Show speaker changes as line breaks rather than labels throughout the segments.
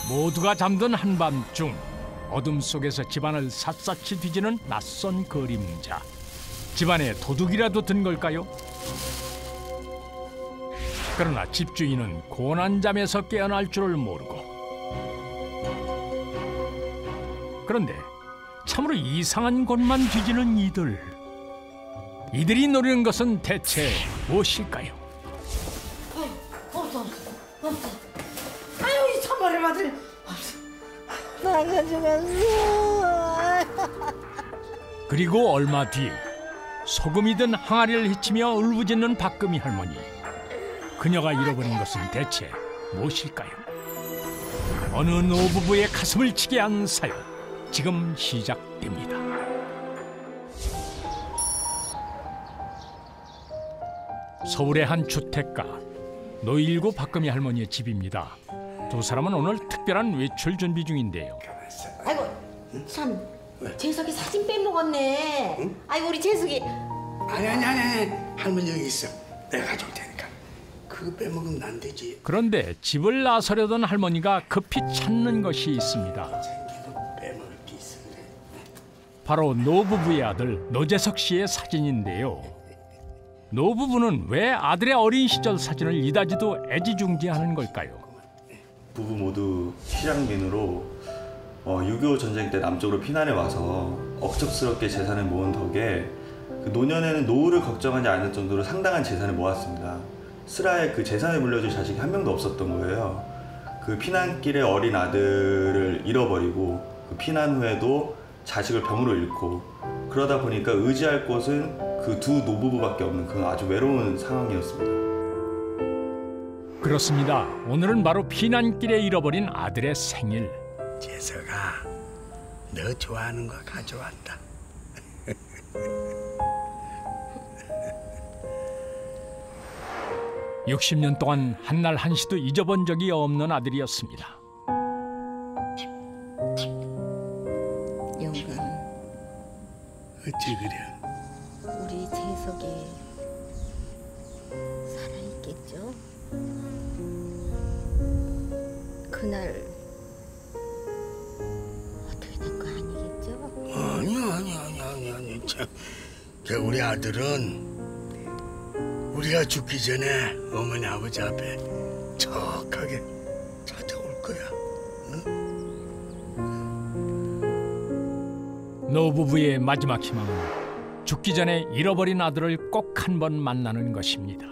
모두가 잠든 한밤중 어둠 속에서 집안을 샅샅이 뒤지는 낯선 그림자. 집안에 도둑이라도 든 걸까요? 그러나 집주인은 고난잠에서 깨어날 줄을 모르고. 그런데 참으로 이상한 곳만 뒤지는 이들. 이들이 노리는 것은 대체 무엇일까요?
없어. 아유, 이 천벌을 받을. 나 가져갔어.
그리고 얼마 뒤 소금이 든 항아리를 헤치며 울부짖는 박금희 할머니. 그녀가 잃어버린 것은 대체 무엇일까요? 어느 노부부의 가슴을 치게 한 사연, 지금 시작됩니다. 서울의 한 주택가, 노일구 박금희 할머니의 집입니다. 두 사람은 오늘 특별한 외출 준비 중인데요.
아이고, 참, 재석이 사진 빼먹었네. 응? 아이고, 우리 재석이.
아니. 할머니 여기 있어. 내가 가져올 테니까. 그거 빼먹으면 안 되지.
그런데 집을 나서려던 할머니가 급히 찾는 것이 있습니다.
빼먹을 게 있어.
바로 노부부의 아들 노재석 씨의 사진인데요. 노부부는 왜 아들의 어린 시절 사진을 이다지도 애지중지하는 걸까요?
부부 모두 실향민으로 6.25 전쟁 때 남쪽으로 피난해 와서 억척스럽게 재산을 모은 덕에 그 노년에는 노후를 걱정하지 않을 정도로 상당한 재산을 모았습니다. 슬하에 그 재산을 물려줄 자식이 한 명도 없었던 거예요. 그 피난길에 어린 아들을 잃어버리고 그 피난 후에도 자식을 병으로 잃고 그러다 보니까 의지할 곳은 그 두 노부부밖에 없는 그런 아주 외로운 상황이었습니다.
그렇습니다. 오늘은 바로 피난길에 잃어버린 아들의 생일.
재석아, 너 좋아하는 거 가져왔다.
60년 동안 한날 한시도 잊어본 적이 없는 아들이었습니다.
영감,
어찌 그래?
우리 재석이 살아있겠죠? 그날 어떻게 된 거 아니겠죠?
아니. 참, 우리 아들은 우리가 죽기 전에 어머니 아버지 앞에 척하게 찾아올 거야. 응?
노부부의 마지막 희망은 죽기 전에 잃어버린 아들을 꼭 한 번 만나는 것입니다.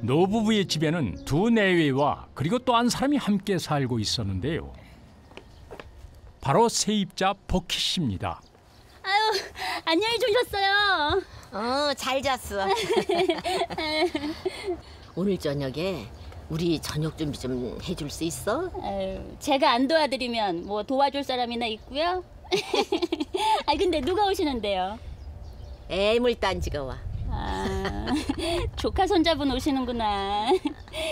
노부부의 집에는 두 내외와 그리고 또 한 사람이 함께 살고 있었는데요. 바로 세입자 복희 씨입니다.
아유, 안녕히 주무셨어요.
잘 잤어. 오늘 저녁에 우리 저녁 준비 좀 해줄 수 있어?
아유, 제가 안 도와드리면 뭐 도와줄 사람이나 있고요. 아, 근데 누가 오시는데요?
애물단지가 와.
아, 조카 손자분 오시는구나.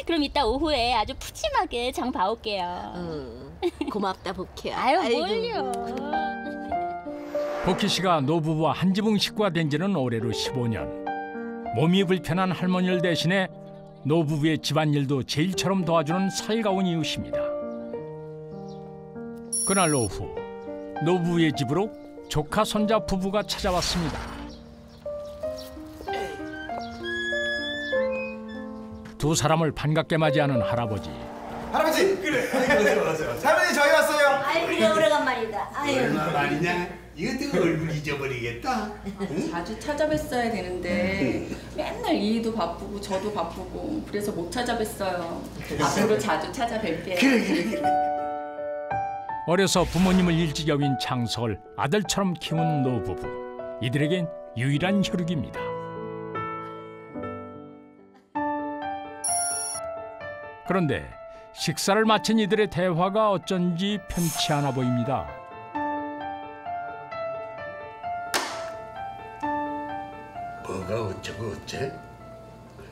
그럼 이따 오후에 아주 푸짐하게 장 봐올게요.
고맙다, 복희야.
아유, 뭘요.
복희 씨가 노부부와 한 지붕 식구가 된 지는 올해로 15년. 몸이 불편한 할머니를 대신해 노부부의 집안일도 제 일처럼 도와주는 살가운 이웃입니다. 그날 오후 노부부의 집으로 조카 손자 부부가 찾아왔습니다. 두 사람을 반갑게 맞이하는 할아버지.
할아버지! 그래. 할아버지 저희 왔어요.
아이고, 오래간만이다. 아유.
얼마 만이냐? 이것도 얼굴 잊어버리겠다. 응?
자주 찾아뵀어야 되는데 맨날 이도 바쁘고 저도 바쁘고 그래서 못 찾아뵀어요. 앞으로 자주 찾아뵐게요.
그래.
어려서 부모님을 일찍 여윈 창석을 아들처럼 키운 노부부. 이들에겐 유일한 혈육입니다. 그런데 식사를 마친 이들의 대화가 어쩐지 편치 않아 보입니다.
뭐가 어쩌고 어째?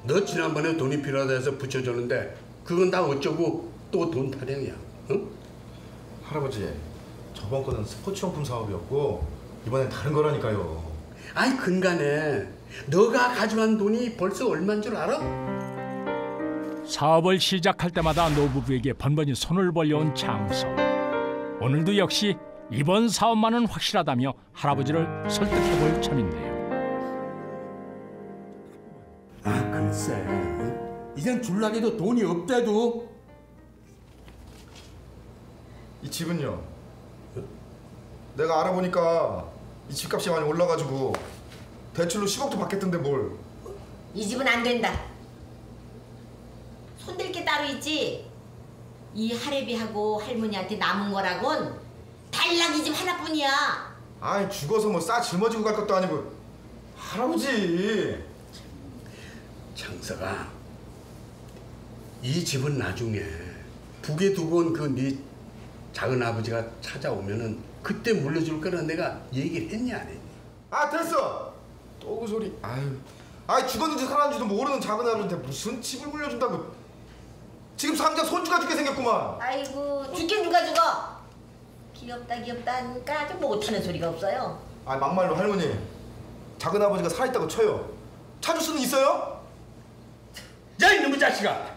너 지난번에 돈이 필요하다 해서 붙여줬는데 그건 다 어쩌고 또 돈 타령이야. 응?
할아버지, 저번 거는 스포츠용품 사업이었고 이번엔 다른 거라니까요.
아이 근간에 너가 가져간 돈이 벌써 얼마인 줄 알아?
사업을 시작할 때마다 노부부에게 번번이 손을 벌려온 창석. 오늘도 역시 이번 사업만은 확실하다며 할아버지를 설득해볼 참인데요.
아 글쎄, 이젠 줄락에도 돈이 없대도.
이 집은요? 내가 알아보니까 이 집값이 많이 올라가지고 대출로 10억도 받겠던데 뭘.
이 집은 안 된다. 손댈 게 따로 있지. 이 할애비하고 할머니한테 남은 거라곤 달랑 이 집 하나뿐이야.
아이 죽어서 뭐 싸 짊어지고 갈 것도 아니고. 할아버지.
창석아, 이 집은 나중에 북에 두고 온 그 네 작은 아버지가 찾아오면은 그때 물려줄 거라 내가 얘기를 했냐 안 했니?
아 됐어. 또 그 소리. 아이 죽었는지 살았는지도 모르는 작은 아버지한테 무슨 집을 물려준다고. 지금 상자 손주가 죽게 생겼구만.
아이고 죽긴 누가 죽어. 귀엽다 귀엽다 하니까 아주 못하는 소리가 없어요.
아 막말로 할머니. 작은 아버지가 살아있다고 쳐요. 찾을 수는 있어요?
야 이놈의 자식아!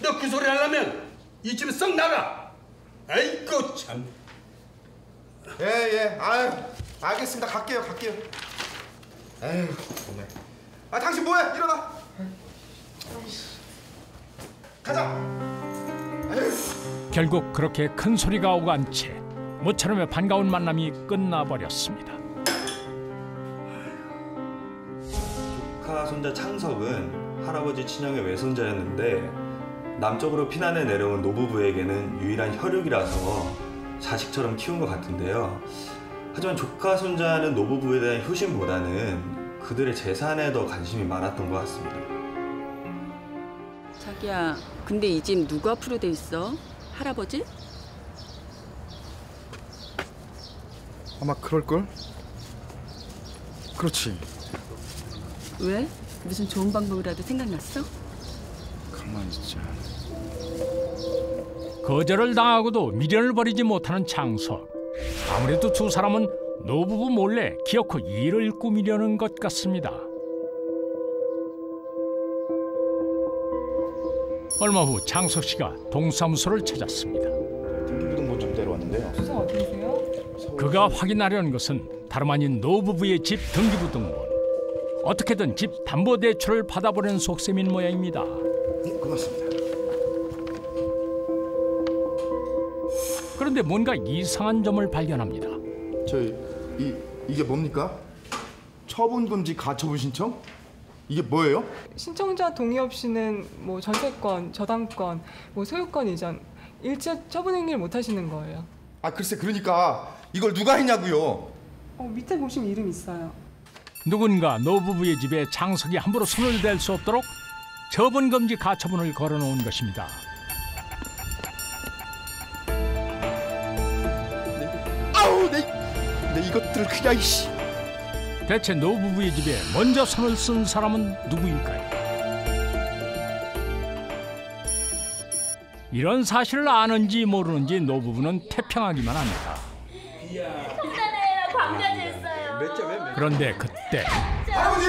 너 그 소리 하려면 이 집에 썩 나가! 아이고 참.
예. 아유 알겠습니다. 갈게요. 에휴 정말. 아 당신 뭐해? 일어나. 가자. 에휴.
결국 그렇게 큰 소리가 오간 채 모처럼의 반가운 만남이 끝나버렸습니다.
조카 손자 창석은 할아버지 친형의 외손자였는데 남쪽으로 피난해 내려온 노부부에게는 유일한 혈육이라서 자식처럼 키운 것 같은데요. 하지만 조카 손자는 노부부에 대한 효심보다는 그들의 재산에 더 관심이 많았던 것 같습니다.
자기야, 근데 이 집 누구 앞으로 돼 있어? 할아버지?
아마 그럴걸? 그렇지.
왜? 무슨 좋은 방법이라도 생각났어?
가만히 있자.
거절을 당하고도 미련을 버리지 못하는 창석. 아무래도 두 사람은 노부부 몰래 기어코 일을 꾸미려는 것 같습니다. 얼마 후 창석 씨가 동사무소를 찾았습니다.
등기부등본 좀 내려왔는데요.
주소 어디세요?
그가 확인하려는 것은 다름 아닌 노부부의 집 등기부등본. 어떻게든 집 담보대출을 받아보려는 속셈인 모양입니다.
고맙습니다.
그런데 뭔가 이상한 점을 발견합니다.
이게 뭡니까? 처분금지 가처분 신청? 이게 뭐예요?
신청자 동의 없이는 뭐 전세권, 저당권, 뭐 소유권 이전 일체 처분 행위를 못 하시는 거예요.
아 글쎄 그러니까 이걸 누가 했냐고요?
밑에 보시면 이름 있어요.
누군가 노부부의 집에 창석이 함부로 손을 댈 수 없도록 처분금지 가처분을 걸어놓은 것입니다.
아우 내 이것들 그냥 이씨.
대체 노부부의 집에 먼저 손을 쓴 사람은 누구일까요? 이런 사실을 아는지 모르는지 노부부는 태평하기만 합니다.
괜찮아요. 광자지 했어요.
그런데 그때
할아버지!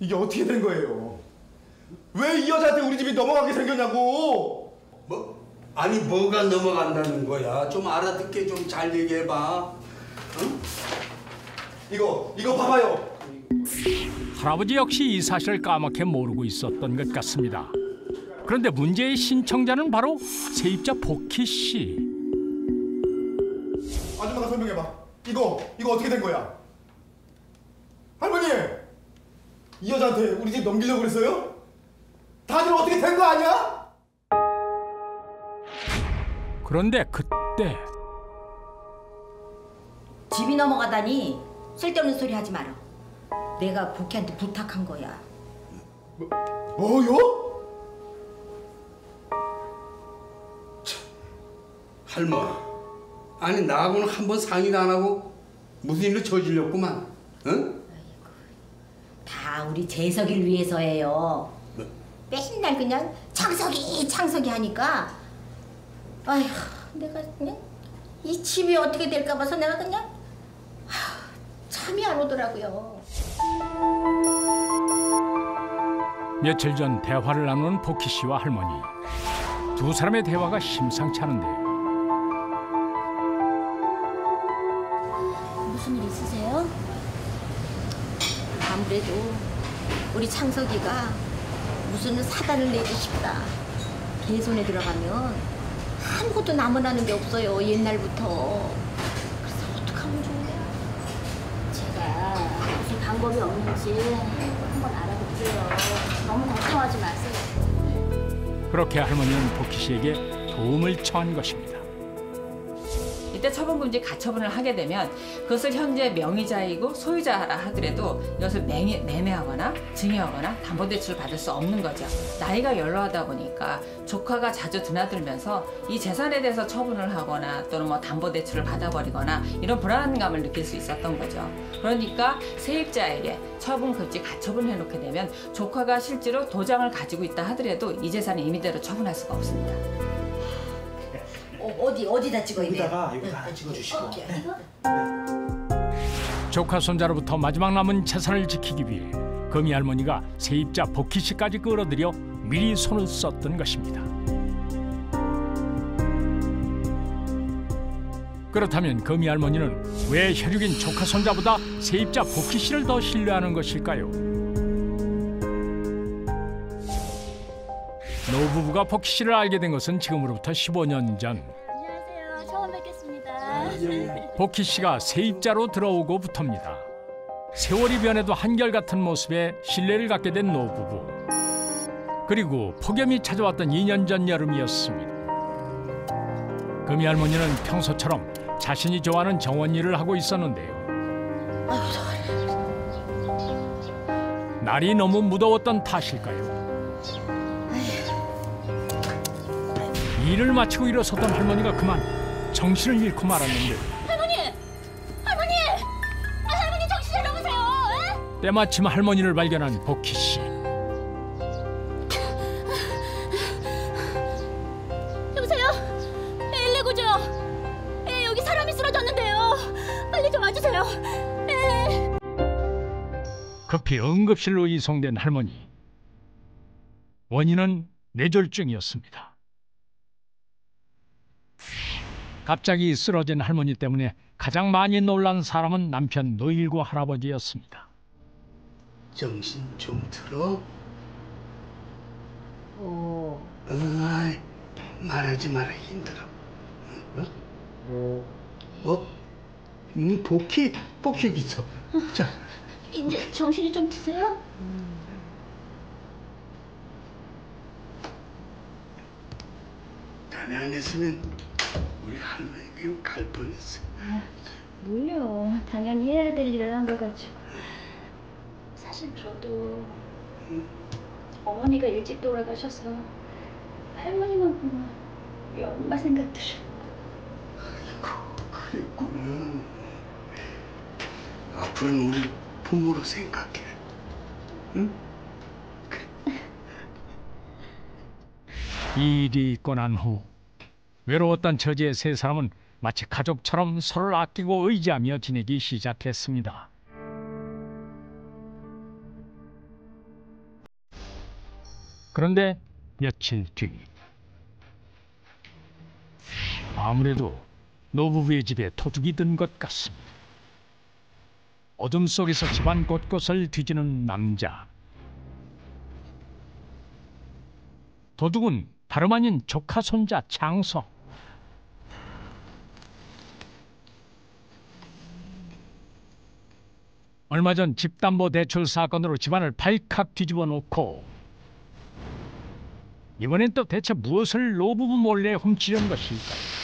이게 어떻게 된 거예요? 왜 이 여자한테 우리 집이 넘어가게 생겼냐고?
뭐? 아니 뭐가 넘어간다는 거야? 좀 알아듣게 좀 잘 얘기해봐. 응?
이거 봐봐요.
할아버지 역시 이 사실을 까맣게 모르고 있었던 것 같습니다. 그런데 문제의 신청자는 바로 세입자 복희 씨.
아줌마가 설명해봐. 이거 어떻게 된 거야? 할머니! 이 여자한테 우리 집 넘기려고 그랬어요? 다들 어떻게 된 거 아니야?
그런데 그때
집이 넘어가다니 쓸데없는 소리 하지 마라. 내가 복희한테 부탁한 거야.
뭐요?
할머, 아니 나하고는 한 번 상의도 안 하고 무슨 일을 저질렀구만. 응?
다 우리 재석이를 위해서예요. 맨날 그냥 창석이 하니까 아휴 내가 그냥 이 집이 어떻게 될까 봐서 내가 그냥 잠이 안 오더라고요.
며칠 전 대화를 나눈 복희 씨와 할머니. 두 사람의 대화가 심상치 않은데요.
무슨 일 있으세요?
아무래도 우리 창석이가 무슨 사단을 내고 싶다. 걔 손에 들어가면 아무것도 남아나는 게 없어요. 옛날부터. 그래서 어떡하면 좋아요?
제가 무슨 방법이 없는지 한번 알아볼게요. 너무 걱정하지 마세요.
그렇게 할머니는 복희 씨에게 도움을 청한 것입니다.
이때 처분금지 가처분을 하게 되면 그것을 현재 명의자이고 소유자라 하더라도 이것을 매매하거나 증여하거나 담보대출을 받을 수 없는 거죠. 나이가 연로하다 보니까 조카가 자주 드나들면서 이 재산에 대해서 처분을 하거나 또는 뭐 담보대출을 받아버리거나 이런 불안감을 느낄 수 있었던 거죠. 그러니까 세입자에게 처분금지 가처분을 해놓게 되면 조카가 실제로 도장을 가지고 있다 하더라도 이 재산을 임의대로 처분할 수가 없습니다.
어디다 찍어야 돼요?
여기다가 찍어주시고.
조카 손자로부터 마지막 남은 재산을 지키기 위해 금이 할머니가 세입자 복희 씨까지 끌어들여 미리 손을 썼던 것입니다. 그렇다면 금이 할머니는 왜 혈육인 조카 손자보다 세입자 복희 씨를 더 신뢰하는 것일까요? 노부부가 복희 씨를 알게 된 것은 지금으로부터 15년 전.
안녕하세요. 처음 뵙겠습니다.
복희 씨가 세입자로 들어오고부터입니다. 세월이 변해도 한결같은 모습에 신뢰를 갖게 된 노부부. 그리고 폭염이 찾아왔던 2년 전 여름이었습니다. 금이 할머니는 평소처럼 자신이 좋아하는 정원 일을 하고 있었는데요. 날이 너무 무더웠던 탓일까요? 일을 마치고 일어섰던 할머니가 그만 정신을 잃고 말았는데
할머니 정신 차려보세요.
때마침 할머니를 발견한 복희 씨.
여보세요? 119죠? 여기 사람이 쓰러졌는데요. 빨리 좀 와주세요.
급히 응급실로 이송된 할머니. 원인은 뇌졸중이었습니다. 갑자기 쓰러진 할머니 때문에 가장 많이 놀란 사람은 남편 노일구 할아버지였습니다.
정신 좀 들어? 아이, 말하지 마라 힘들어. 복희 있어. 자,
이제 정신이 좀 드세요?
자네 안 했으면 우리 할머니 그냥 갈 뻔했어.
뭘요? 당연히 해야 될 일을 한 거 가지고. 사실 저도 어머니가 일찍 돌아가셔서 할머니만 보면 우리 엄마 생각들을.
그랬구나. 앞으로는 우리 부모로 생각해. 응?
이 일이 있고 난 후 외로웠던 처지의 세 사람은 마치 가족처럼 서로를 아끼고 의지하며 지내기 시작했습니다. 그런데 며칠 뒤 아무래도 노부부의 집에 도둑이 든 것 같습니다. 어둠 속에서 집안 곳곳을 뒤지는 남자. 도둑은 다름 아닌 조카 손자 창석. 얼마 전 집담보대출 사건으로 집안을 발칵 뒤집어 놓고 이번엔 또 대체 무엇을 노부부 몰래 훔치려는 것일까요?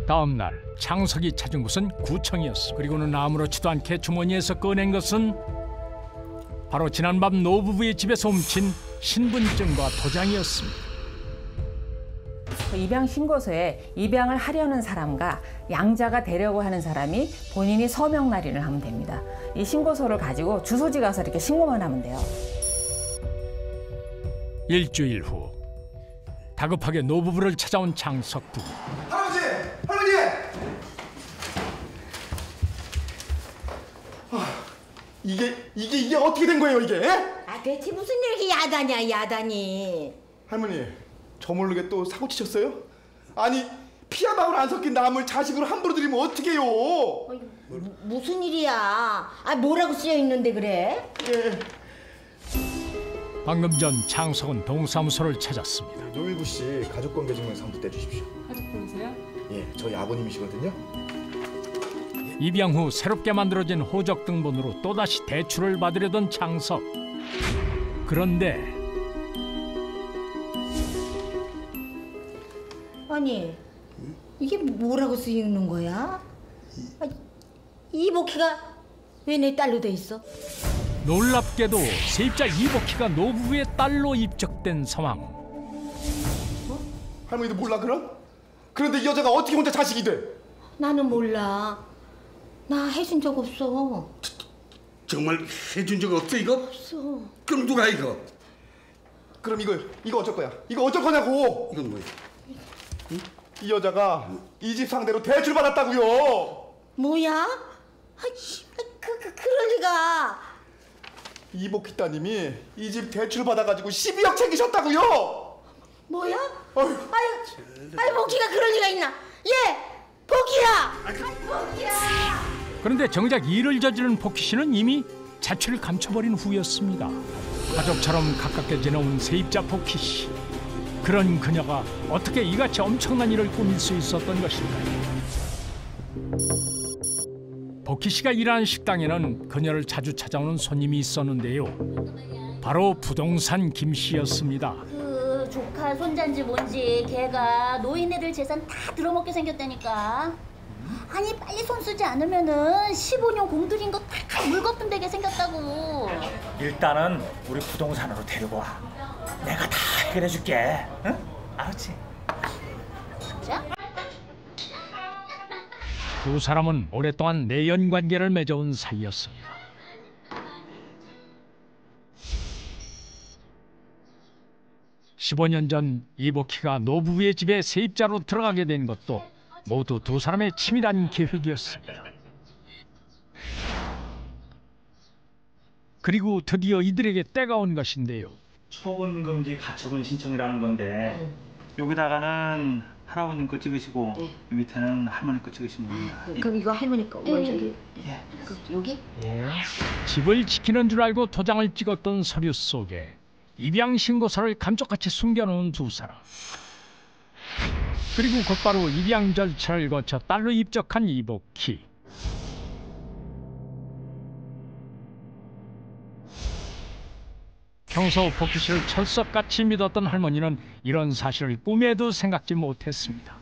다음 날 창석이 찾은 곳은 구청이었습니다. 그리고는 아무렇지도 않게 주머니에서 꺼낸 것은 바로 지난밤 노부부의 집에서 훔친 신분증과 도장이었습니다.
입양 신고서에 입양을 하려는 사람과 양자가 되려고 하는 사람이 본인이 서명 날인을 하면 됩니다. 이 신고서를 가지고 주소지 가서 이렇게 신고만 하면 돼요.
일주일 후 다급하게 노부부를 찾아온 창석 부부.
할아버지! 이게 어떻게 된 거예요 이게?
아 대체 무슨 이렇게 야단이야 야단이.
할머니 저 모르게 또 사고 치셨어요? 아니 피하방울 안 섞인 나물 자식으로 함부로 드리면 어떡해요?
무슨 일이야? 아 뭐라고 쓰여 있는데 그래?
예.
방금 전 창석은 동사무소를 찾았습니다.
노일구 씨 가족관계증명서 한번 떼주십시오.
가족분이세요?
예, 저희 아버님이시거든요.
입양 후 새롭게 만들어진 호적 등본으로 또다시 대출을 받으려던 창석. 그런데
아니 이게 뭐라고 쓰여 있는 거야? 아, 이복희가 왜 내 딸로 돼 있어?
놀랍게도 세입자 이복희가 노부부의 딸로 입적된 상황.
할머니도 몰라 그럼? 그런데 이 여자가 어떻게 혼자 자식이 돼?
나는 몰라. 나 해준 적 없어.
정말 해준 적 없어 이거?
없어.
그럼 누가 이거?
그럼 이거 어쩔 거야? 이거 어쩔 거냐고?
이건 뭐야?
이 여자가 이 집 상대로 대출 받았다고요.
뭐야? 그럴 리가.
이복희 따님이 이 집 대출 받아가지고 12억 챙기셨다고요.
뭐야?
어휴.
아유 복희가 그럴 리가 있나? 예, 복희야. 복희야.
그런데 정작 일을 저지른 복희 씨는 이미 자취를 감춰버린 후였습니다. 가족처럼 가깝게 지내온 세입자 복희 씨. 그런 그녀가 어떻게 이같이 엄청난 일을 꾸밀 수 있었던 것일까요? 복희 씨가 일하는 식당에는 그녀를 자주 찾아오는 손님이 있었는데요. 바로 부동산 김 씨였습니다.
그 조카 손자인지 뭔지 걔가 노인네들 재산 다 들어먹게 생겼다니까. 아니 빨리 손 쓰지 않으면은 15년 공들인 거 다 물거품 되게 생겼다고.
일단은 우리 부동산으로 데리고 와. 내가 다 해결해 줄게. 응? 알았지?
진짜?
두 사람은 오랫동안 내연 관계를 맺어온 사이였습니다. (15년) 전 이복희가 노부부의 집에 세입자로 들어가게 된 것도 모두 두 사람의 치밀한 계획이었습니다. 그리고 드디어 이들에게 때가 온 것인데요.
처분금지 가처분 신청이라는 건데 여기다가는 할아버님 거 찍으시고 밑에는 할머니 거 찍으시면 됩니다.
그럼 이거 할머니 거 먼저.
예.
여기?
예.
집을 지키는 줄 알고 도장을 찍었던 서류 속에 입양 신고서를 감쪽같이 숨겨놓은 두 사람. 그리고 곧바로 입양 절차를 거쳐 딸로 입적한 이복희. 평소 복희 씨를 철석같이 믿었던 할머니는 이런 사실을 꿈에도 생각지 못했습니다.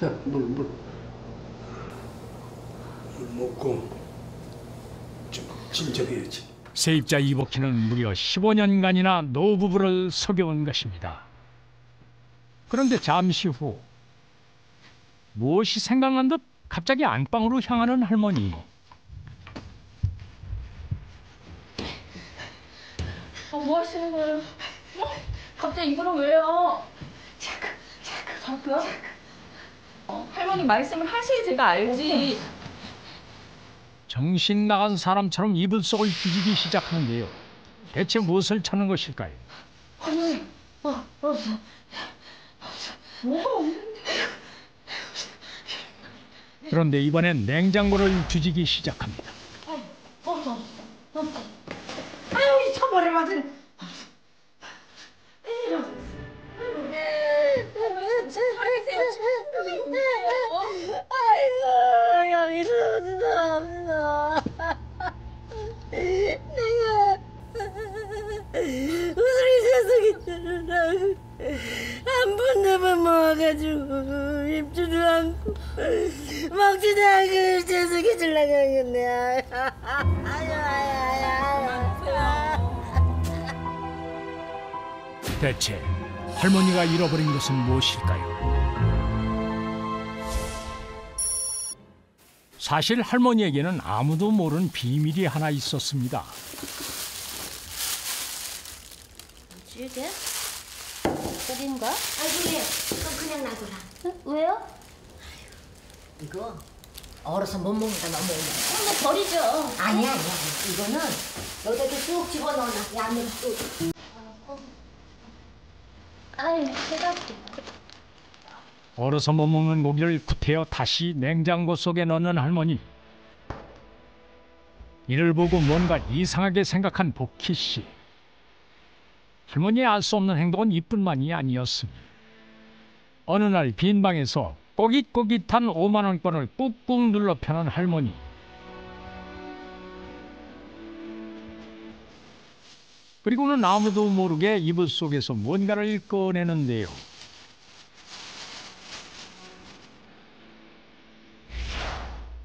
자, 물 먹고 좀 진정해야지.
세입자 이복희는 무려 15년간이나 노부부를 속여온 것입니다. 그런데 잠시 후 무엇이 생각난 듯 갑자기 안방으로 향하는 할머니.
뭐 하시는 거예요? 갑자기 이거는 왜요? 잠깐.
할머니 말씀을 하시지 제가 알지.
정신 나간 사람처럼 이불 속을 뒤지기 시작하는데요. 대체 무엇을 찾는 것일까요?
할머니, 뭐가 없는데?
그런데 이번엔 냉장고를 뒤지기 시작합니다.
아유, 처벌을 받은. 아이고, 여기서 없어. 내가 우리 세상에 한 번 네 번 모아가지고 입지도 않고 먹지도 않고 세상에 주려고 하겠네.
대체 할머니가 잃어버린 것은 무엇일까요? 사실 할머니에게는 아무도 모르는 비밀이 하나 있었습니다.
뭐지 이게? 때리는 거야?
아이고 예. 그럼 그냥 놔둬라.
응? 왜요?
이거 얼어서 못 먹는다 너무.
뭐 버리죠.
아니야. 이거는 여기다 이렇게 쑥 집어넣어놔. 양념 쑥.
아유, 배가 아프다.
얼어서 못 먹는 고기를 구태여 다시 냉장고 속에 넣는 할머니. 이를 보고 뭔가 이상하게 생각한 복희 씨. 할머니의 알 수 없는 행동은 이뿐만이 아니었습니다. 어느 날 빈 방에서 꼬깃꼬깃한 5만 원권을 꾹꾹 눌러 펴는 할머니. 그리고는 아무도 모르게 이불 속에서 뭔가를 꺼내는데요.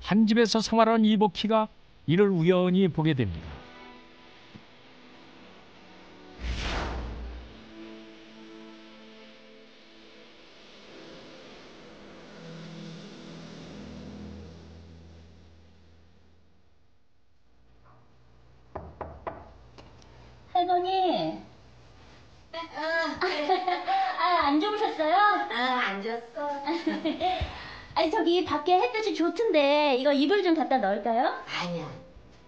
한 집에서 생활하는 이복희가 이를 우연히 보게 됩니다.
할머니. 안 주무셨어요?
안 줬어.
아니 저기 밖에 햇볕이 좋던데 이거 이불 좀 갖다 넣을까요?
아니야.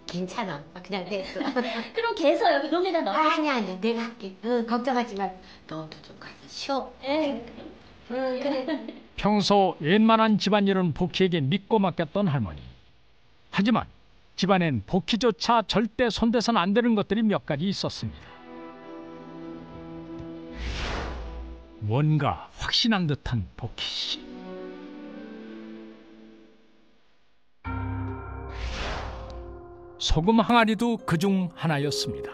괜찮아. 그냥 됐어.
그럼 개서 여기 논에다 넣어.
아니야. 내가 할게. 걱정하지 말. 너도 좀 가서 쉬어.
그래.
평소 웬만한 집안일은 복희에게 믿고 맡겼던 할머니. 하지만 집안엔 복희조차 절대 손대선 안 되는 것들이 몇 가지 있었습니다. 뭔가 확신한 듯한 복희 씨. 소금 항아리도 그중 하나였습니다.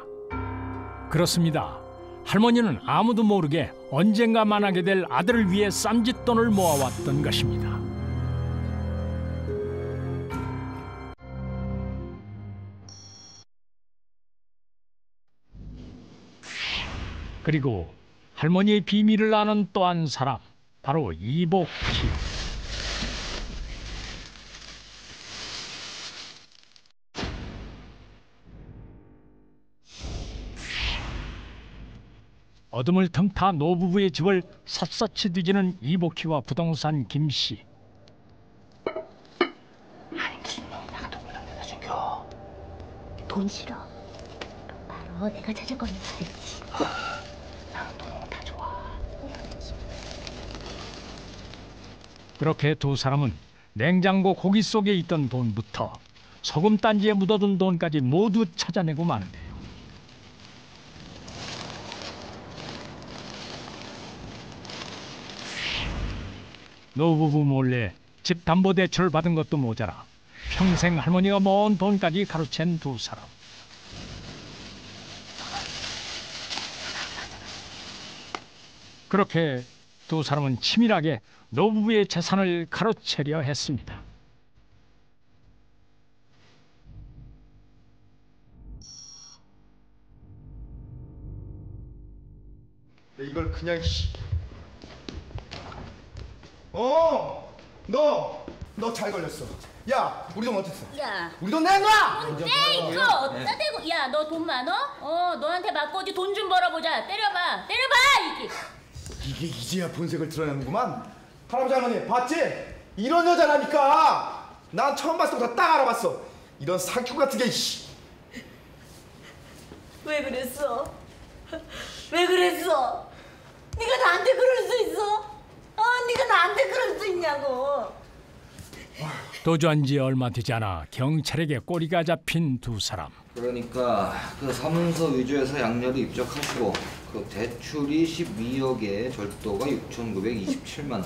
그렇습니다. 할머니는 아무도 모르게 언젠가 만나게 될 아들을 위해 쌈짓돈을 모아왔던 것입니다. 그리고 할머니의 비밀을 아는 또 한 사람, 바로 이복희. 어둠을 틈타 노부부의 집을 샅샅이 뒤지는 이복희와 부동산 김씨.
돈 싫어. 바로 내가 찾을 거니까 알지.
나는 돈 다 좋아.
그렇게 두 사람은 냉장고 고기 속에 있던 돈부터 소금 단지에 묻어둔 돈까지 모두 찾아내고 마는데요. 노부부 몰래 집 담보대출을 받은 것도 모자라 평생 할머니가 모은 돈까지 가로챈 두 사람. 그렇게 두 사람은 치밀하게 노부부의 재산을 가로채려 했습니다.
이걸 그냥 너 잘 걸렸어. 야, 우리 돈 어땠어?
야.
우리 돈 내놔!
에이, 그거 어디다 대고. 야, 너 돈 많어? 너한테 맞고 어디 돈 좀 벌어보자. 때려봐.
이게 이제야 본색을 드러내는구만. 할아버지 할머니 봤지? 이런 여자라니까. 난 처음 봤을 때부터 딱 알아봤어. 이런 사기꾼 같은 게.
왜 그랬어? 왜 그랬어? 네가 나한테 그럴 수 있어? 네가 나한테 그럴 수 있냐고.
도주한 지 얼마 되지 않아 경찰에게 꼬리가 잡힌 두 사람.
그러니까 그 사문서 위조해서 양녀를 입적하시고 그 대출이 12억에 절도가 6,927만 원.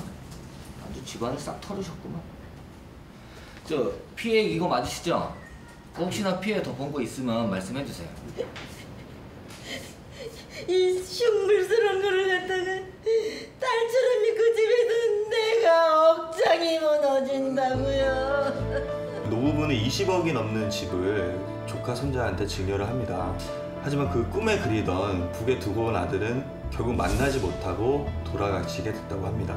아주 집안을 싹 털으셨구만. 저 피해 이거 맞으시죠? 혹시나 피해 더 본 거 있으면 말씀해 주세요.
이 흉물스러운 거를 갖다가 딸처럼 믿고 집에 둔 내가 억장이 무너진다고요.
노부부는 20억이 넘는 집을 조카 손자한테 증여를 합니다. 하지만 그 꿈에 그리던 북에 두고 온 아들은 결국 만나지 못하고 돌아가시게 됐다고 합니다.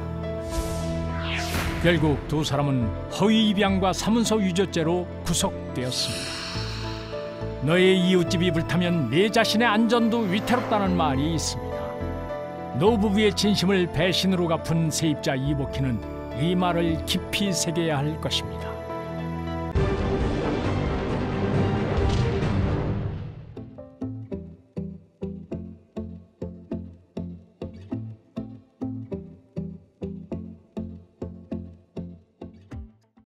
결국 두 사람은 허위 입양과 사문서 위조죄로 구속되었습니다. 너의 이웃집이 불타면 내 자신의 안전도 위태롭다는 말이 있습니다. 노부부의 진심을 배신으로 갚은 세입자 이복희는 이 말을 깊이 새겨야 할 것입니다.